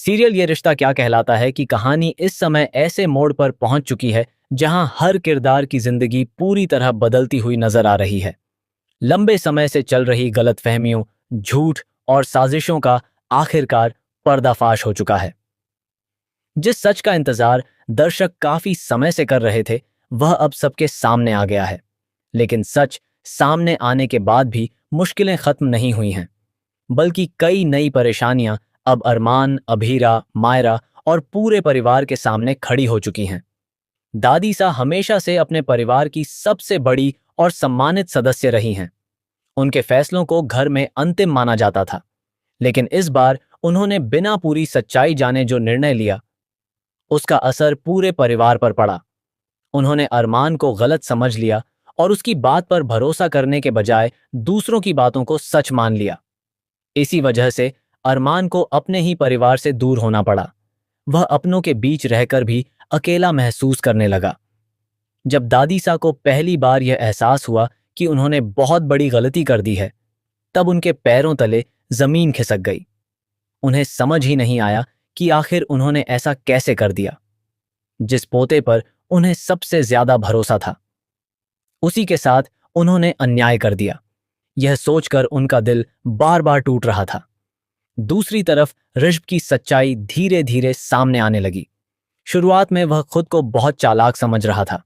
Serial ये रिश्ता क्या कहलाता है कि कहानी इस समय ऐसे मोड़ पर पहुंच चुकी है जहां हर किरदार की जिंदगी पूरी तरह बदलती हुई नजर आ रही है। लंबे समय से चल रही गलतफहमियों, झूठ और साजिशों का आखिरकार पर्दाफाश हो चुका है। जिस सच का इंतजार दर्शक काफी समय से कर रहे थे, वह अब सबके सामने आ गया है। लेकिन सच सामने आने के बाद भी मुश्किलें खत्म नहीं हुई हैं, बल्कि कई नई परेशानियां अब अरमान, अभीरा, मायरा और पूरे परिवार के सामने खड़ी हो चुकी हैं। दादी सा हमेशा से अपने परिवार की सबसे बड़ी और सम्मानित सदस्य रही हैं। उनके फैसलों को घर में अंतिम माना जाता था, लेकिन इस बार उन्होंने बिना पूरी सच्चाई जाने जो निर्णय लिया, उसका असर पूरे परिवार पर पड़ा। उन्होंने अरमान को गलत समझ लिया और उसकी बात पर भरोसा करने के बजाय दूसरों की बातों को सच मान लिया। इसी वजह से अरमान को अपने ही परिवार से दूर होना पड़ा। वह अपनों के बीच रहकर भी अकेला महसूस करने लगा। जब दादी सा को पहली बार यह एहसास हुआ कि उन्होंने बहुत बड़ी गलती कर दी है, तब उनके पैरों तले जमीन खिसक गई। उन्हें समझ ही नहीं आया कि आखिर उन्होंने ऐसा कैसे कर दिया। जिस पोते पर उन्हें सबसे ज्यादा भरोसा था, उसी के साथ उन्होंने अन्याय कर दिया। यह सोचकर उनका दिल बार बार टूट रहा था। दूसरी तरफ ऋषभ की सच्चाई धीरे धीरे सामने आने लगी। शुरुआत में वह खुद को बहुत चालाक समझ रहा था।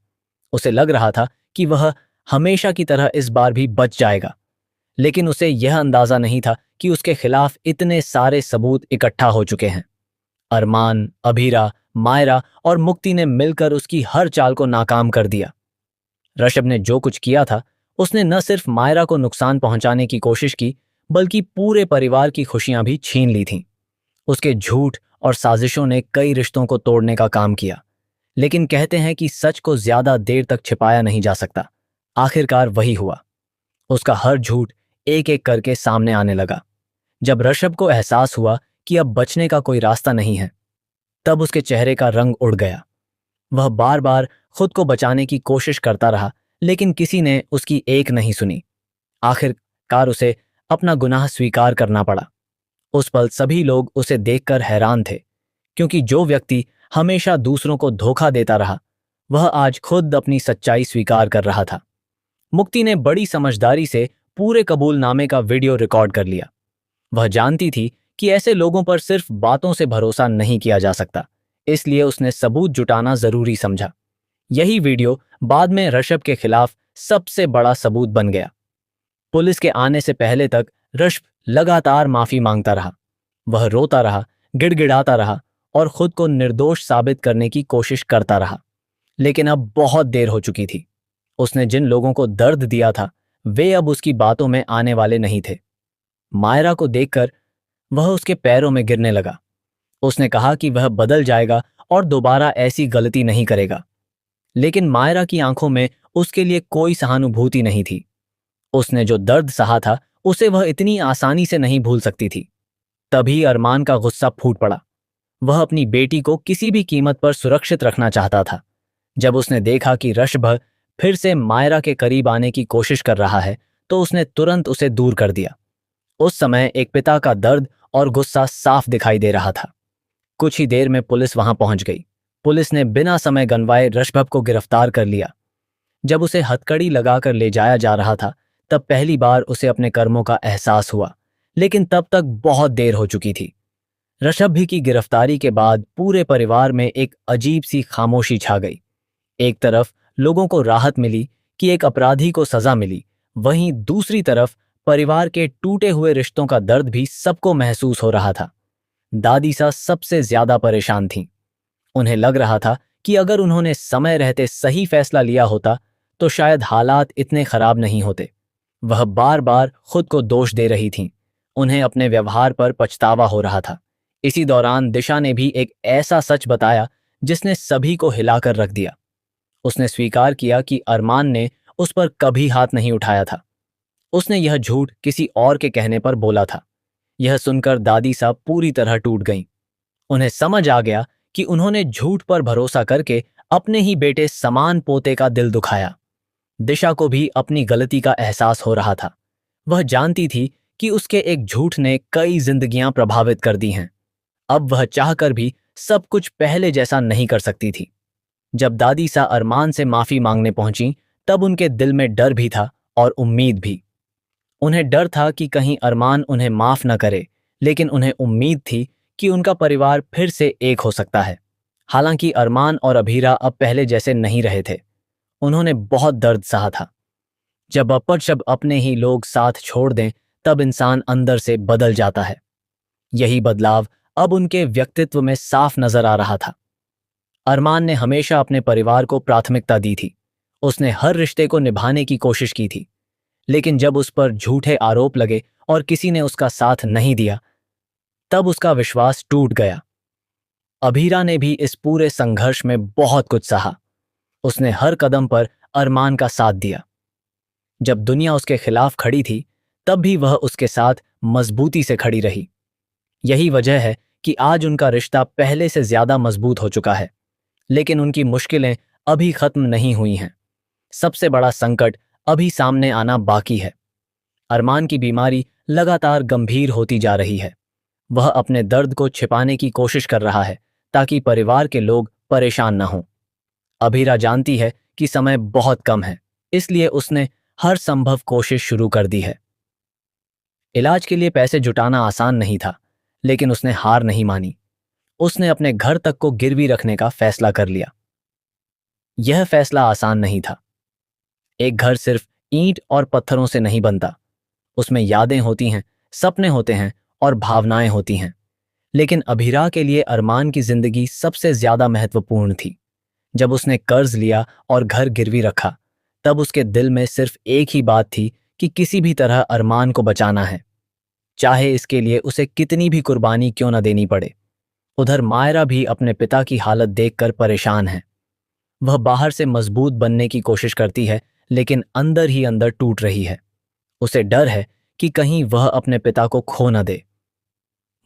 उसे लग रहा था कि वह हमेशा की तरह इस बार भी बच जाएगा, लेकिन उसे यह अंदाजा नहीं था कि उसके खिलाफ इतने सारे सबूत इकट्ठा हो चुके हैं। अरमान, अभीरा, मायरा और मुक्ति ने मिलकर उसकी हर चाल को नाकाम कर दिया। ऋषभ ने जो कुछ किया था, उसने न सिर्फ मायरा को नुकसान पहुंचाने की कोशिश की, बल्कि पूरे परिवार की खुशियां भी छीन ली थीं। उसके झूठ और साजिशों ने कई रिश्तों को तोड़ने का काम किया, लेकिन कहते हैं कि सच को ज्यादा देर तक छिपाया नहीं जा सकता। आखिरकार वही हुआ। उसका हर झूठ एक एक करके सामने आने लगा। जब ऋषभ को एहसास हुआ कि अब बचने का कोई रास्ता नहीं है, तब उसके चेहरे का रंग उड़ गया। वह बार बार खुद को बचाने की कोशिश करता रहा, लेकिन किसी ने उसकी एक नहीं सुनी। आखिरकार उसे अपना गुनाह स्वीकार करना पड़ा। उस पल सभी लोग उसे देखकर हैरान थे, क्योंकि जो व्यक्ति हमेशा दूसरों को धोखा देता रहा, वह आज खुद अपनी सच्चाई स्वीकार कर रहा था। मुक्ति ने बड़ी समझदारी से पूरे कबूलनामे का वीडियो रिकॉर्ड कर लिया। वह जानती थी कि ऐसे लोगों पर सिर्फ बातों से भरोसा नहीं किया जा सकता, इसलिए उसने सबूत जुटाना जरूरी समझा। यही वीडियो बाद में ऋषभ के खिलाफ सबसे बड़ा सबूत बन गया। पुलिस के आने से पहले तक ऋषभ लगातार माफी मांगता रहा। वह रोता रहा, गिड़गिड़ाता रहा और खुद को निर्दोष साबित करने की कोशिश करता रहा, लेकिन अब बहुत देर हो चुकी थी। उसने जिन लोगों को दर्द दिया था, वे अब उसकी बातों में आने वाले नहीं थे। मायरा को देखकर वह उसके पैरों में गिरने लगा। उसने कहा कि वह बदल जाएगा और दोबारा ऐसी गलती नहीं करेगा, लेकिन मायरा की आंखों में उसके लिए कोई सहानुभूति नहीं थी। उसने जो दर्द सहा था, उसे वह इतनी आसानी से नहीं भूल सकती थी। तभी अरमान का गुस्सा फूट पड़ा। वह अपनी बेटी को किसी भी कीमत पर सुरक्षित रखना चाहता था। जब उसने देखा कि ऋषभ फिर से मायरा के करीब आने की कोशिश कर रहा है, तो उसने तुरंत उसे दूर कर दिया। उस समय एक पिता का दर्द और गुस्सा साफ दिखाई दे रहा था। कुछ ही देर में पुलिस वहां पहुंच गई। पुलिस ने बिना समय गंवाए ऋषभ को गिरफ्तार कर लिया। जब उसे हथकड़ी लगाकर ले जाया जा रहा था, तब पहली बार उसे अपने कर्मों का एहसास हुआ, लेकिन तब तक बहुत देर हो चुकी थी। ऋषभ भी की गिरफ्तारी के बाद पूरे परिवार में एक अजीब सी खामोशी छा गई। एक तरफ लोगों को राहत मिली कि एक अपराधी को सजा मिली, वहीं दूसरी तरफ परिवार के टूटे हुए रिश्तों का दर्द भी सबको महसूस हो रहा था। दादी सा सबसे ज्यादा परेशान थीं। उन्हें लग रहा था कि अगर उन्होंने समय रहते सही फैसला लिया होता, तो शायद हालात इतने खराब नहीं होते। वह बार बार खुद को दोष दे रही थीं। उन्हें अपने व्यवहार पर पछतावा हो रहा था। इसी दौरान दिशा ने भी एक ऐसा सच बताया जिसने सभी को हिलाकर रख दिया। उसने स्वीकार किया कि अरमान ने उस पर कभी हाथ नहीं उठाया था। उसने यह झूठ किसी और के कहने पर बोला था। यह सुनकर दादी साहब पूरी तरह टूट गईं। उन्हें समझ आ गया कि उन्होंने झूठ पर भरोसा करके अपने ही बेटे समान पोते का दिल दुखाया। दिशा को भी अपनी गलती का एहसास हो रहा था। वह जानती थी कि उसके एक झूठ ने कई जिंदगियां प्रभावित कर दी हैं। अब वह चाहकर भी सब कुछ पहले जैसा नहीं कर सकती थी। जब दादी सा अरमान से माफी मांगने पहुंची, तब उनके दिल में डर भी था और उम्मीद भी। उन्हें डर था कि कहीं अरमान उन्हें माफ न करे, लेकिन उन्हें उम्मीद थी कि उनका परिवार फिर से एक हो सकता है। हालांकि अरमान और अभीरा अब पहले जैसे नहीं रहे थे। उन्होंने बहुत दर्द सहा था। जब अपशब्द अपने ही लोग साथ छोड़ दें, तब इंसान अंदर से बदल जाता है। यही बदलाव अब उनके व्यक्तित्व में साफ नजर आ रहा था। अरमान ने हमेशा अपने परिवार को प्राथमिकता दी थी। उसने हर रिश्ते को निभाने की कोशिश की थी। लेकिन जब उस पर झूठे आरोप लगे और किसी ने उसका साथ नहीं दिया, तब उसका विश्वास टूट गया। अभीरा ने भी इस पूरे संघर्ष में बहुत कुछ सहा। उसने हर कदम पर अरमान का साथ दिया। जब दुनिया उसके खिलाफ खड़ी थी, तब भी वह उसके साथ मजबूती से खड़ी रही। यही वजह है कि आज उनका रिश्ता पहले से ज्यादा मजबूत हो चुका है। लेकिन उनकी मुश्किलें अभी खत्म नहीं हुई हैं। सबसे बड़ा संकट अभी सामने आना बाकी है। अरमान की बीमारी लगातार गंभीर होती जा रही है। वह अपने दर्द को छिपाने की कोशिश कर रहा है, ताकि परिवार के लोग परेशान न हों। अभीरा जानती है कि समय बहुत कम है, इसलिए उसने हर संभव कोशिश शुरू कर दी है। इलाज के लिए पैसे जुटाना आसान नहीं था, लेकिन उसने हार नहीं मानी। उसने अपने घर तक को गिरवी रखने का फैसला कर लिया। यह फैसला आसान नहीं था। एक घर सिर्फ ईंट और पत्थरों से नहीं बनता। उसमें यादें होती हैं, सपने होते हैं और भावनाएं होती हैं। लेकिन अभीरा के लिए अरमान की जिंदगी सबसे ज्यादा महत्वपूर्ण थी। जब उसने कर्ज लिया और घर गिरवी रखा, तब उसके दिल में सिर्फ एक ही बात थी कि किसी भी तरह अरमान को बचाना है, चाहे इसके लिए उसे कितनी भी कुर्बानी क्यों न देनी पड़े। उधर मायरा भी अपने पिता की हालत देखकर परेशान है। वह बाहर से मजबूत बनने की कोशिश करती है, लेकिन अंदर ही अंदर टूट रही है। उसे डर है कि कहीं वह अपने पिता को खो न दे।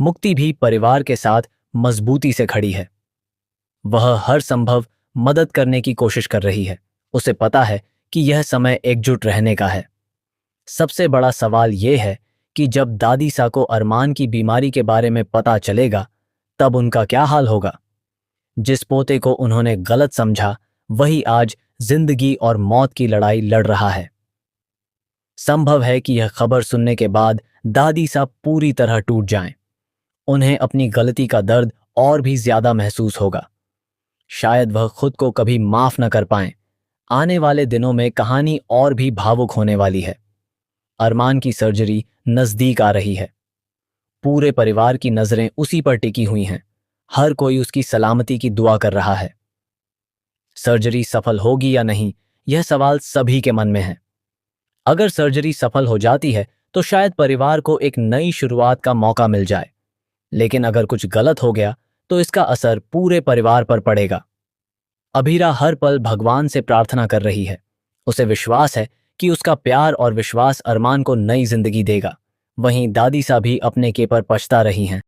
मुक्ति भी परिवार के साथ मजबूती से खड़ी है। वह हर संभव मदद करने की कोशिश कर रही है। उसे पता है कि यह समय एकजुट रहने का है। सबसे बड़ा सवाल यह है कि जब दादी सा को अरमान की बीमारी के बारे में पता चलेगा, तब उनका क्या हाल होगा। जिस पोते को उन्होंने गलत समझा, वही आज जिंदगी और मौत की लड़ाई लड़ रहा है। संभव है कि यह खबर सुनने के बाद दादी सा पूरी तरह टूट जाएं। उन्हें अपनी गलती का दर्द और भी ज्यादा महसूस होगा। शायद वह खुद को कभी माफ न कर पाएं। आने वाले दिनों में कहानी और भी भावुक होने वाली है। अरमान की सर्जरी नजदीक आ रही है। पूरे परिवार की नजरें उसी पर टिकी हुई हैं। हर कोई उसकी सलामती की दुआ कर रहा है। सर्जरी सफल होगी या नहीं, यह सवाल सभी के मन में है। अगर सर्जरी सफल हो जाती है, तो शायद परिवार को एक नई शुरुआत का मौका मिल जाए। लेकिन अगर कुछ गलत हो गया, तो इसका असर पूरे परिवार पर पड़ेगा। अभीरा हर पल भगवान से प्रार्थना कर रही है। उसे विश्वास है कि उसका प्यार और विश्वास अरमान को नई जिंदगी देगा। वहीं दादी सा भी अपने के पर पछता रही हैं।